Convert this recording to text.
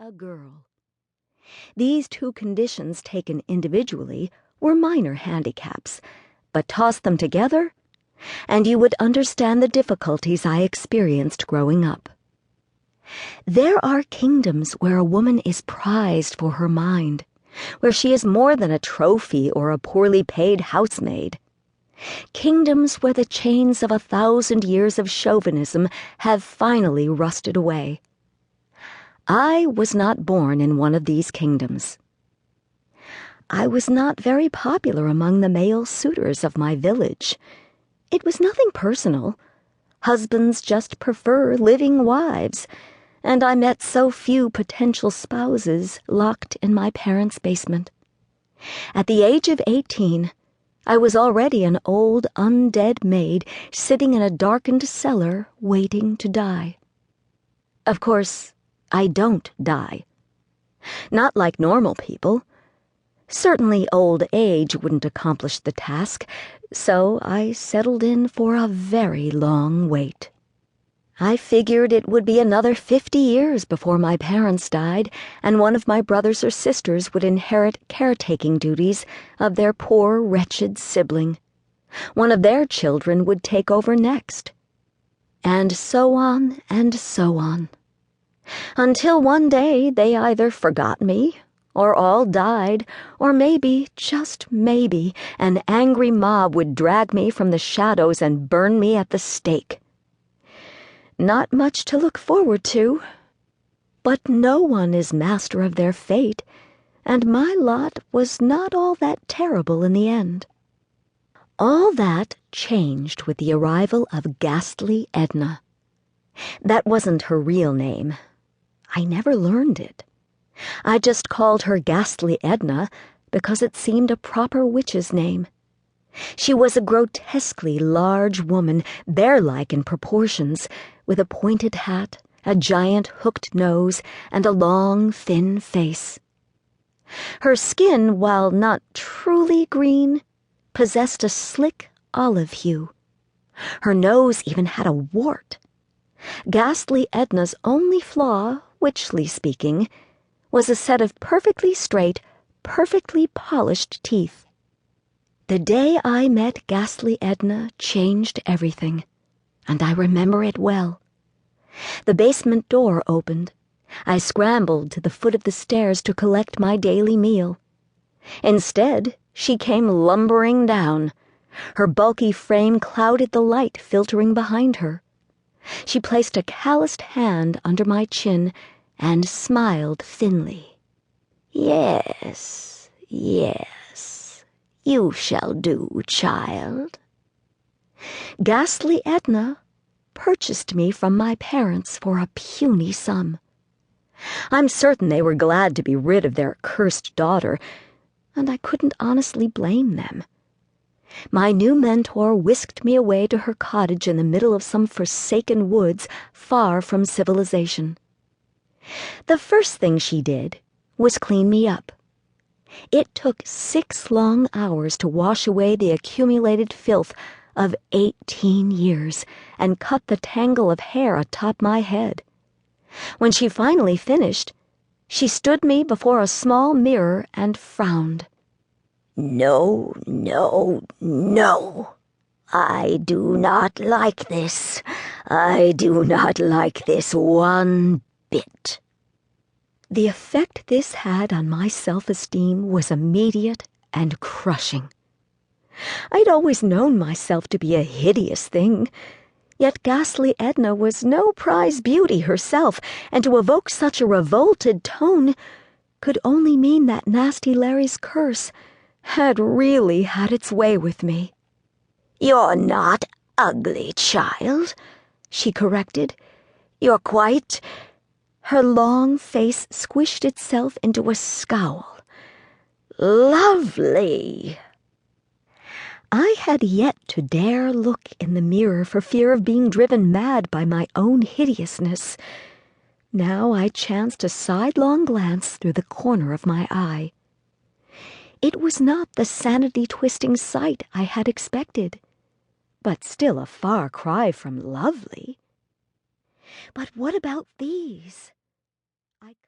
a girl. These two conditions taken individually were minor handicaps, but toss them together, and you would understand the difficulties I experienced growing up. There are kingdoms where a woman is prized for her mind, where she is more than a trophy or a poorly paid housemaid. Kingdoms where the chains of 1,000 years of chauvinism have finally rusted away. I was not born in one of these kingdoms. I was not very popular among the male suitors of my village. It was nothing personal. Husbands just prefer living wives, and I met so few potential spouses locked in my parents' basement. At the age of 18, I was already an old undead maid sitting in a darkened cellar waiting to die. Of course, I don't die. Not like normal people. Certainly old age wouldn't accomplish the task, so I settled in for a very long wait. I figured it would be another 50 years before my parents died, and one of my brothers or sisters would inherit caretaking duties of their poor, wretched sibling. One of their children would take over next. And so on and so on. Until one day they either forgot me, or all died, or maybe, just maybe, an angry mob would drag me from the shadows and burn me at the stake. Not much to look forward to, but no one is master of their fate, and my lot was not all that terrible in the end. All that changed with the arrival of Ghastly Edna. That wasn't her real name. I never learned it. I just called her Ghastly Edna because it seemed a proper witch's name. She was a grotesquely large woman, bear-like in proportions, with a pointed hat, a giant hooked nose, and a long, thin face. Her skin, while not truly green, possessed a slick olive hue. Her nose even had a wart. Ghastly Edna's only flaw, witchly speaking, was a set of perfectly straight, perfectly polished teeth. The day I met Ghastly Edna changed everything, and I remember it well. The basement door opened. I scrambled to the foot of the stairs to collect my daily meal. Instead, she came lumbering down. Her bulky frame clouded the light filtering behind her. She placed a calloused hand under my chin and smiled thinly. "Yes, yes, you shall do, child." Ghastly Edna purchased me from my parents for a puny sum. I'm certain they were glad to be rid of their cursed daughter, and I couldn't honestly blame them. My new mentor whisked me away to her cottage in the middle of some forsaken woods far from civilization. The first thing she did was clean me up. It took 6 long hours to wash away the accumulated filth of 18 years and cut the tangle of hair atop my head. When she finally finished, she stood me before a small mirror and frowned. "No, no, no. I do not like this. I do not like this one bit." The effect this had on my self-esteem was immediate and crushing. I'd always known myself to be a hideous thing, yet Ghastly Edna was no prize beauty herself, and to evoke such a revolted tone could only mean that Nasty Larry's curse had really had its way with me. "You're not ugly, child," she corrected. "You're quite—" Her long face squished itself into a scowl. "Lovely." I had yet to dare look in the mirror for fear of being driven mad by my own hideousness. Now I chanced a sidelong glance through the corner of my eye. It was not the sanity-twisting sight I had expected, but still a far cry from lovely. But what about these?